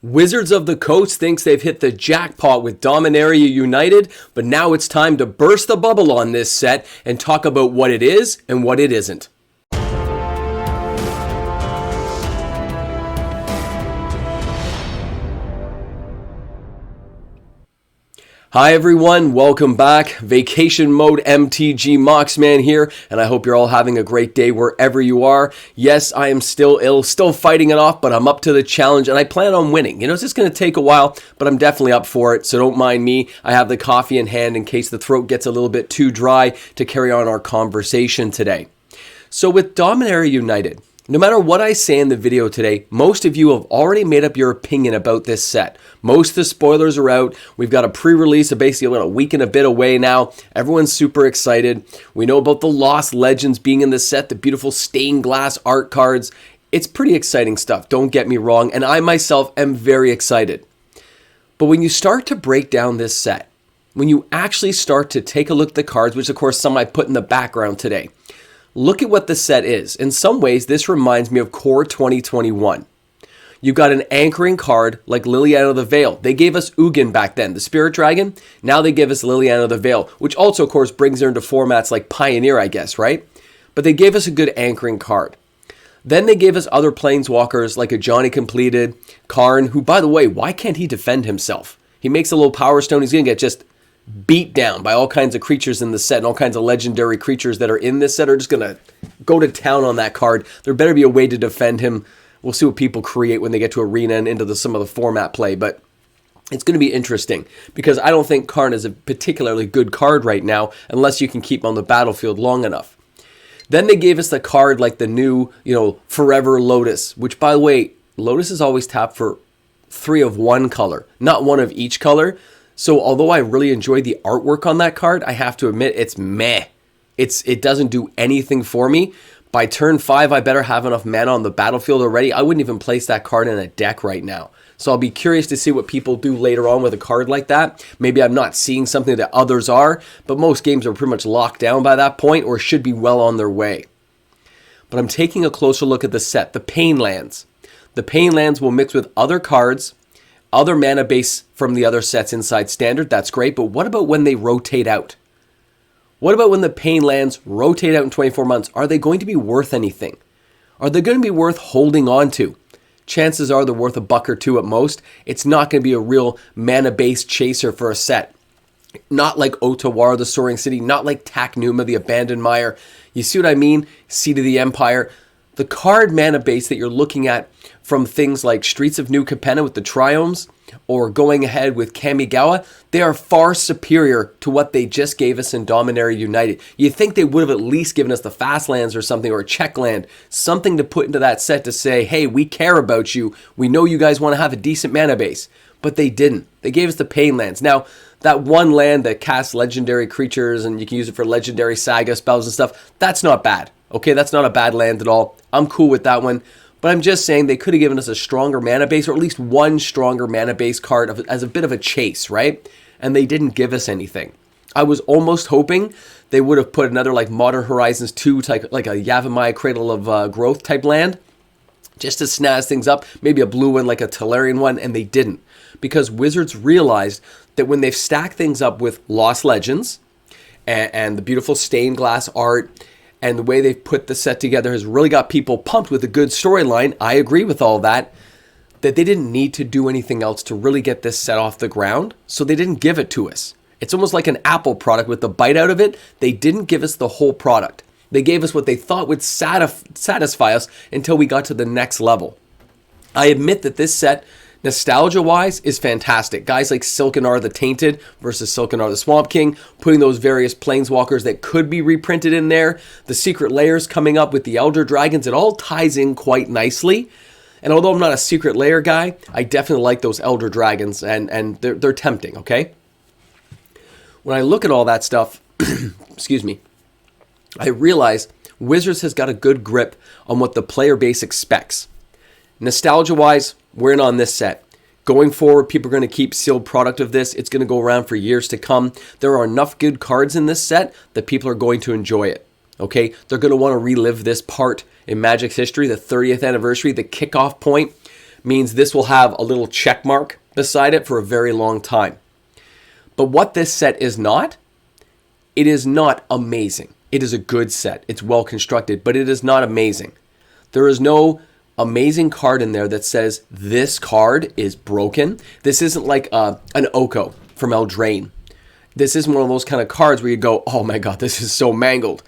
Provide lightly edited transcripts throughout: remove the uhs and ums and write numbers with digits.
Wizards of the Coast thinks they've hit the jackpot with Dominaria United, but now it's time to burst the bubble on this set and talk about what it is and what it isn't. Hi everyone, welcome back. Vacation Mode MTG Moxman here, and I hope you're all having a great day wherever you are. Yes, I am still ill, still fighting it off, but I'm up to the challenge and I plan on winning. You know, it's just going to take a while, but I'm definitely up for it, so don't mind me. I have the coffee in hand in case the throat gets a little bit too dry to carry on our conversation today. So with Dominaria United, no matter what I say in the video today, most of you have already made up your opinion about this set. Most of the spoilers are out. We've got a pre-release of basically a week and a bit away now. Everyone's super excited. We know about the Lost Legends being in the set, the beautiful stained glass art cards. It's pretty exciting stuff, don't get me wrong, and I myself am very excited. But when you start to break down this set, when you actually start to take a look at the cards, which of course some I put in the background today, look at what the set is. In some ways, this reminds me of Core 2021. You've got an anchoring card like Liliana the Veil. They gave us Ugin back then, the Spirit Dragon. Now they give us Liliana the Veil, which also, of course, brings her into formats like Pioneer, I guess, right? But they gave us a good anchoring card. Then they gave us other Planeswalkers like a Johnny Completed, Karn, who, by the way, why can't he defend himself? He makes a little Power Stone, he's going to get just beat down by all kinds of creatures in the set, and all kinds of legendary creatures that are in this set are just going to go to town on that card. There better be a way to defend him. We'll see what people create when they get to Arena and into some of the format play, but it's going to be interesting because I don't think Karn is a particularly good card right now unless you can keep him on the battlefield long enough. Then they gave us the card like the new, Forever Lotus, which, by the way, Lotus is always tapped for 3 of one color, not 1 of each color. So although I really enjoyed the artwork on that card, I have to admit it's meh. It doesn't do anything for me. By turn 5, I better have enough mana on the battlefield already. I wouldn't even place that card in a deck right now. So I'll be curious to see what people do later on with a card like that. Maybe I'm not seeing something that others are, but most games are pretty much locked down by that point or should be well on their way. But I'm taking a closer look at the set, the Pain Lands. The Pain Lands will mix with other cards, other mana base from the other sets inside Standard, that's great, but what about when they rotate out? What about when the Pain Lands rotate out in 24 months? Are they going to be worth anything? Are they going to be worth holding on to? Chances are they're worth $1 or $2 at most. It's not going to be a real mana-based chaser for a set. Not like Otawara, the Soaring City, not like Taknuma, the Abandoned Mire. You see what I mean? Seat of the Empire. The card mana base that you're looking at from things like Streets of New Capenna with the Triomes or going ahead with Kamigawa, they are far superior to what they just gave us in Dominaria United. You'd think they would have at least given us the fast lands or something, or a check land, something to put into that set to say, hey, we care about you. We know you guys want to have a decent mana base. But they didn't. They gave us the Pain Lands. Now, that one land that casts legendary creatures and you can use it for legendary saga spells and stuff, that's not bad. Okay, that's not a bad land at all. I'm cool with that one. But I'm just saying they could have given us a stronger mana base, or at least one stronger mana base card as a bit of a chase, right? And they didn't give us anything. I was almost hoping they would have put another like Modern Horizons 2 type, like a Yavimaya Cradle of Growth type land, just to snazz things up. Maybe a blue one like a Tolarian one, and they didn't. Because Wizards realized that when they've stacked things up with Lost Legends and the beautiful stained glass art, and the way they've put the set together has really got people pumped with a good storyline. I agree with all that. That they didn't need to do anything else to really get this set off the ground. So they didn't give it to us. It's almost like an Apple product with the bite out of it. They didn't give us the whole product. They gave us what they thought would satisfy us until we got to the next level. I admit that this set, nostalgia-wise, is fantastic. Guys like Silkanar the Tainted versus Silkanar the Swamp King, putting those various Planeswalkers that could be reprinted in there, the Secret Layers coming up with the Elder Dragons, it all ties in quite nicely. And although I'm not a Secret Layer guy, I definitely like those Elder Dragons, and they're tempting, okay? When I look at all that stuff, excuse me, I realize Wizards has got a good grip on what the player base expects. Nostalgia-wise, we're in on this set. Going forward, people are going to keep sealed product of this. It's going to go around for years to come. There are enough good cards in this set that people are going to enjoy it. Okay? They're going to want to relive this part in Magic's history, the 30th anniversary, the kickoff point. means this will have a little check mark beside it for a very long time. But what this set is not, it is not amazing. It is a good set. It's well constructed, but it is not amazing. There is no amazing card in there that says this card is broken. This isn't like an Oko from Eldraine. This isn't one of those kind of cards where you go, oh my god, this is so mangled.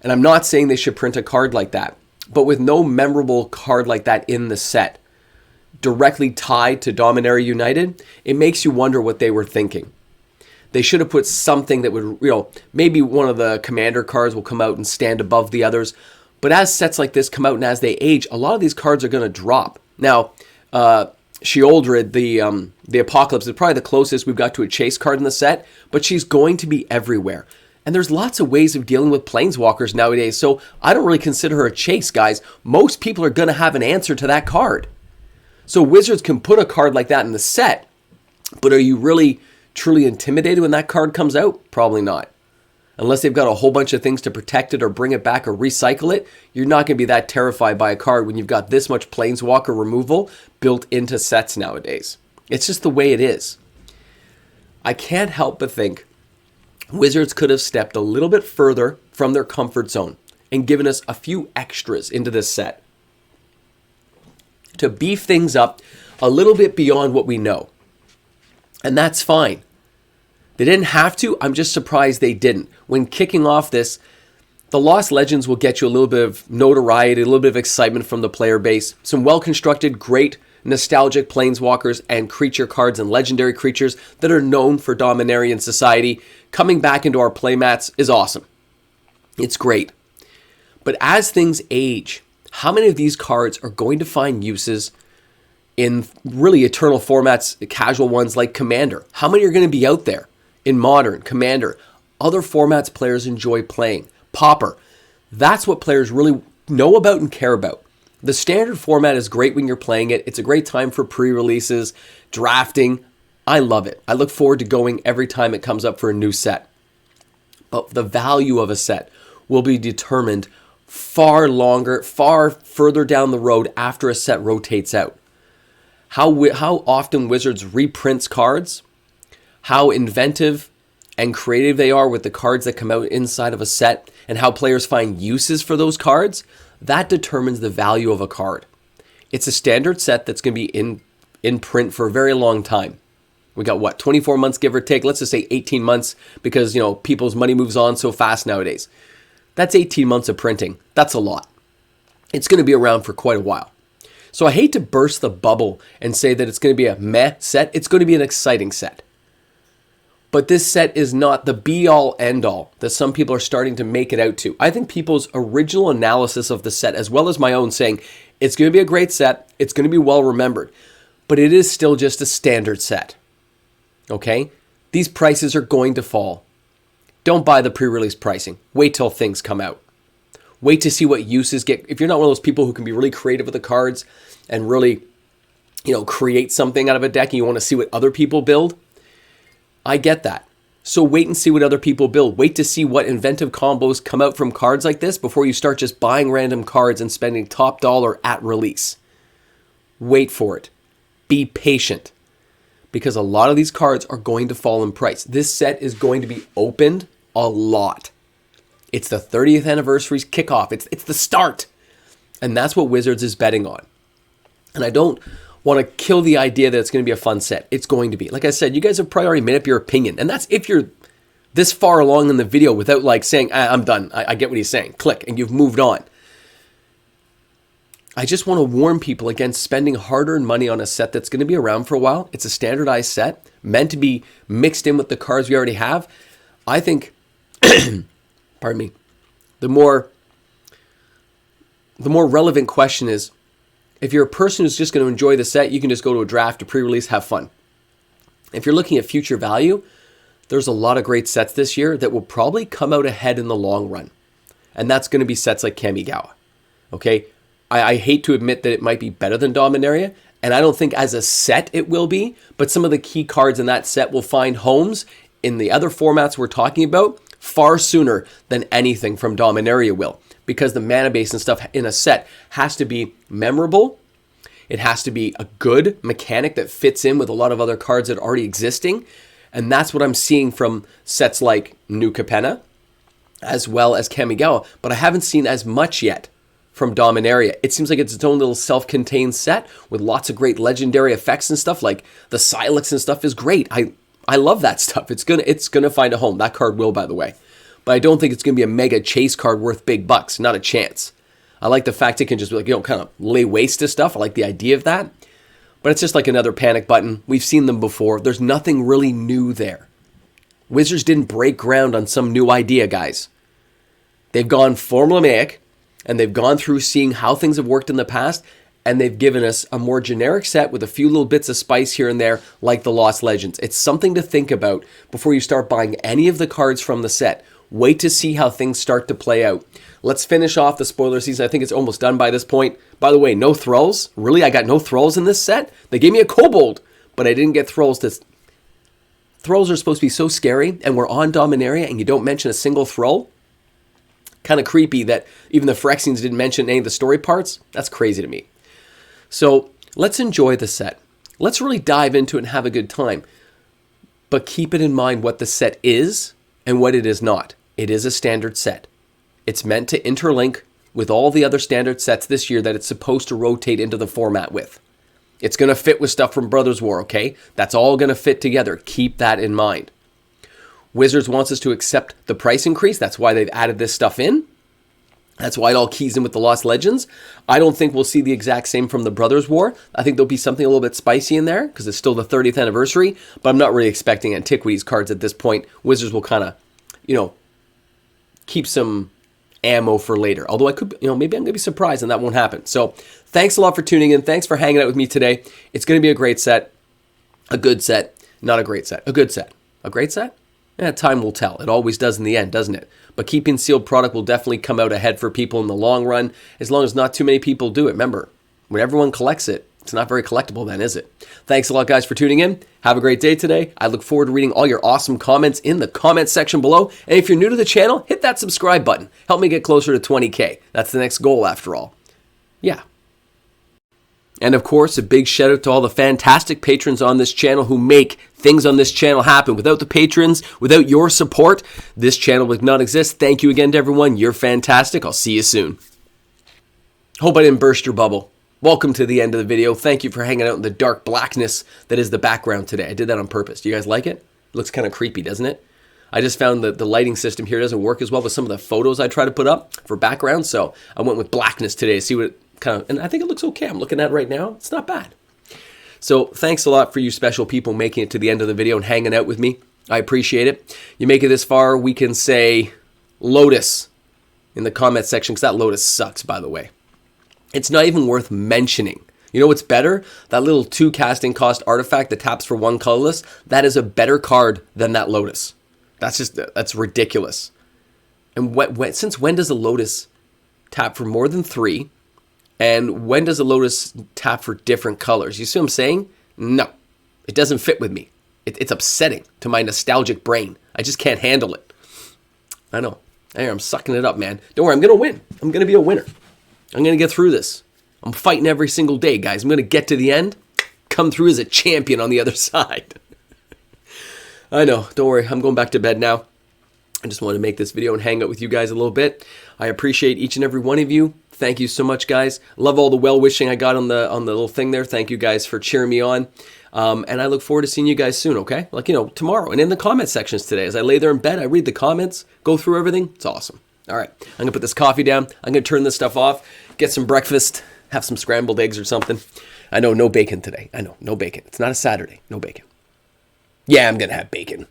And I'm not saying they should print a card like that, but with no memorable card like that in the set, directly tied to Dominaria United, it makes you wonder what they were thinking. They should have put something that would, maybe one of the commander cards will come out and stand above the others. But as sets like this come out and as they age, a lot of these cards are going to drop. Now, Sheoldred, the Apocalypse, is probably the closest we've got to a chase card in the set, but she's going to be everywhere. And there's lots of ways of dealing with Planeswalkers nowadays, so I don't really consider her a chase, guys. Most people are going to have an answer to that card. So Wizards can put a card like that in the set, but are you really truly intimidated when that card comes out? Probably not. Unless they've got a whole bunch of things to protect it or bring it back or recycle it, you're not going to be that terrified by a card when you've got this much Planeswalker removal built into sets nowadays. It's just the way it is. I can't help but think Wizards could have stepped a little bit further from their comfort zone and given us a few extras into this set to beef things up a little bit beyond what we know. And that's fine. They didn't have to. I'm just surprised they didn't. When kicking off this, the Lost Legends will get you a little bit of notoriety, a little bit of excitement from the player base. Some well-constructed, great, nostalgic Planeswalkers and creature cards and legendary creatures that are known for Dominarian society coming back into our playmats is awesome. It's great. But as things age, how many of these cards are going to find uses in really eternal formats, casual ones like Commander? How many are going to be out there in Modern, Commander, other formats players enjoy playing? Pauper. That's what players really know about and care about. The standard format is great when you're playing it. It's a great time for pre-releases, drafting. I love it. I look forward to going every time it comes up for a new set. But the value of a set will be determined far further down the road after a set rotates out. How often Wizards reprints cards, how inventive and creative they are with the cards that come out inside of a set, and how players find uses for those cards, that determines the value of a card. It's a standard set that's going to be in print for a very long time. We got 24 months, give or take. Let's just say 18 months because, people's money moves on so fast nowadays. That's 18 months of printing. That's a lot. It's going to be around for quite a while. So I hate to burst the bubble and say that it's going to be a meh set. It's going to be an exciting set. But this set is not the be-all, end-all that some people are starting to make it out to. I think people's original analysis of the set, as well as my own, saying it's going to be a great set, it's going to be well remembered, but it is still just a standard set. Okay? These prices are going to fall. Don't buy the pre-release pricing. Wait till things come out. Wait to see what uses get. If you're not one of those people who can be really creative with the cards and really, create something out of a deck and you want to see what other people build, I get that. So wait and see what other people build. Wait to see what inventive combos come out from cards like this before you start just buying random cards and spending top dollar at release. Wait for it. Be patient. Because a lot of these cards are going to fall in price. This set is going to be opened a lot. It's the 30th anniversary's kickoff. It's the start. And that's what Wizards is betting on. And I don't want to kill the idea that it's going to be a fun set. It's going to be. Like I said, you guys have probably already made up your opinion. And that's if you're this far along in the video without saying, I'm done. I get what he's saying. Click. And you've moved on. I just want to warn people against spending hard-earned money on a set that's going to be around for a while. It's a standardized set, meant to be mixed in with the cards we already have. I think, pardon me, the more relevant question is, if you're a person who's just going to enjoy the set, you can just go to a draft, a pre-release, have fun. If you're looking at future value, there's a lot of great sets this year that will probably come out ahead in the long run. And that's going to be sets like Kamigawa. Okay? I hate to admit that it might be better than Dominaria, and I don't think as a set it will be, but some of the key cards in that set will find homes in the other formats we're talking about far sooner than anything from Dominaria will, because the mana base and stuff in a set has to be memorable. It has to be a good mechanic that fits in with a lot of other cards that are already existing. And that's what I'm seeing from sets like New Capenna, as well as Kamigawa. But I haven't seen as much yet from Dominaria. It seems like it's its own little self-contained set with lots of great legendary effects and stuff. Like the Silex and stuff is great. I love that stuff. It's gonna find a home. That card will, by the way. But I don't think it's gonna be a mega chase card worth big bucks. Not a chance. I like the fact it can just, like, kind of lay waste to stuff. I like the idea of that. But it's just like another panic button. We've seen them before. There's nothing really new there. Wizards didn't break ground on some new idea, guys. They've gone formulaic, and they've gone through seeing how things have worked in the past, and they've given us a more generic set with a few little bits of spice here and there, like the Lost Legends. It's something to think about before you start buying any of the cards from the set. Wait to see how things start to play out. Let's finish off the spoiler season. I think it's almost done by this point. By the way, no Thralls. Really? I got no Thralls in this set? They gave me a Kobold, but I didn't get Thralls. Thralls are supposed to be so scary, and we're on Dominaria, and you don't mention a single Thrall? Kind of creepy that even the Phyrexians didn't mention any of the story parts. That's crazy to me. So let's enjoy the set. Let's really dive into it and have a good time. But keep it in mind what the set is and what it is not. It is a standard set. It's meant to interlink with all the other standard sets this year that it's supposed to rotate into the format with. It's going to fit with stuff from Brothers War, okay? That's all going to fit together. Keep that in mind. Wizards wants us to accept the price increase. That's why they've added this stuff in. That's why it all keys in with the Lost Legends. I don't think we'll see the exact same from the Brothers War. I think there'll be something a little bit spicy in there because it's still the 30th anniversary, but I'm not really expecting Antiquities cards at this point. Wizards will kind of, keep some ammo for later. Although I could, maybe I'm going to be surprised and that won't happen. So thanks a lot for tuning in. Thanks for hanging out with me today. It's going to be a great set, a good set, not a great set, a good set, a great set. Time will tell. It always does in the end, doesn't it? But keeping sealed product will definitely come out ahead for people in the long run, as long as not too many people do it. Remember, when everyone collects it, it's not very collectible then, is it? Thanks a lot, guys, for tuning in. Have a great day today. I look forward to reading all your awesome comments in the comment section below. And if you're new to the channel, hit that subscribe button. Help me get closer to 20K. That's the next goal, after all. Yeah. And of course, a big shout out to all the fantastic patrons on this channel who make things on this channel happen. Without the patrons, without your support, this channel would not exist. Thank you again to everyone. You're fantastic. I'll see you soon. Hope I didn't burst your bubble. Welcome to the end of the video. Thank you for hanging out in the dark blackness that is the background today. I did that on purpose. Do you guys like it? It looks kind of creepy, doesn't it? I just found that the lighting system here doesn't work as well with some of the photos I try to put up for background, so I went with blackness today to see what it kind of, and I think it looks okay. I'm looking at it right now. It's not bad. So thanks a lot for you special people making it to the end of the video and hanging out with me. I appreciate it. You make it this far, we can say Lotus in the comment section, because that Lotus sucks, by the way. It's not even worth mentioning. You know what's better? That little 2 casting cost artifact that taps for 1 colorless, that is a better card than that Lotus. That's ridiculous. And since when does a Lotus tap for more than 3? And when does a Lotus tap for different colors? You see what I'm saying? No, it doesn't fit with me. It's upsetting to my nostalgic brain. I just can't handle it. I know. I'm sucking it up, man. Don't worry, I'm going to win. I'm going to be a winner. I'm going to get through this. I'm fighting every single day, guys. I'm going to get to the end, come through as a champion on the other side. I know. Don't worry. I'm going back to bed now. I just wanted to make this video and hang out with you guys a little bit. I appreciate each and every one of you. Thank you so much, guys. Love all the well-wishing I got on the little thing there. Thank you guys for cheering me on. And I look forward to seeing you guys soon, okay? Tomorrow. And in the comment sections today. As I lay there in bed, I read the comments, go through everything. It's awesome. All right. I'm going to put this coffee down. I'm going to turn this stuff off, get some breakfast, have some scrambled eggs or something. I know, no bacon today. I know, no bacon. It's not a Saturday. No bacon. Yeah, I'm going to have bacon.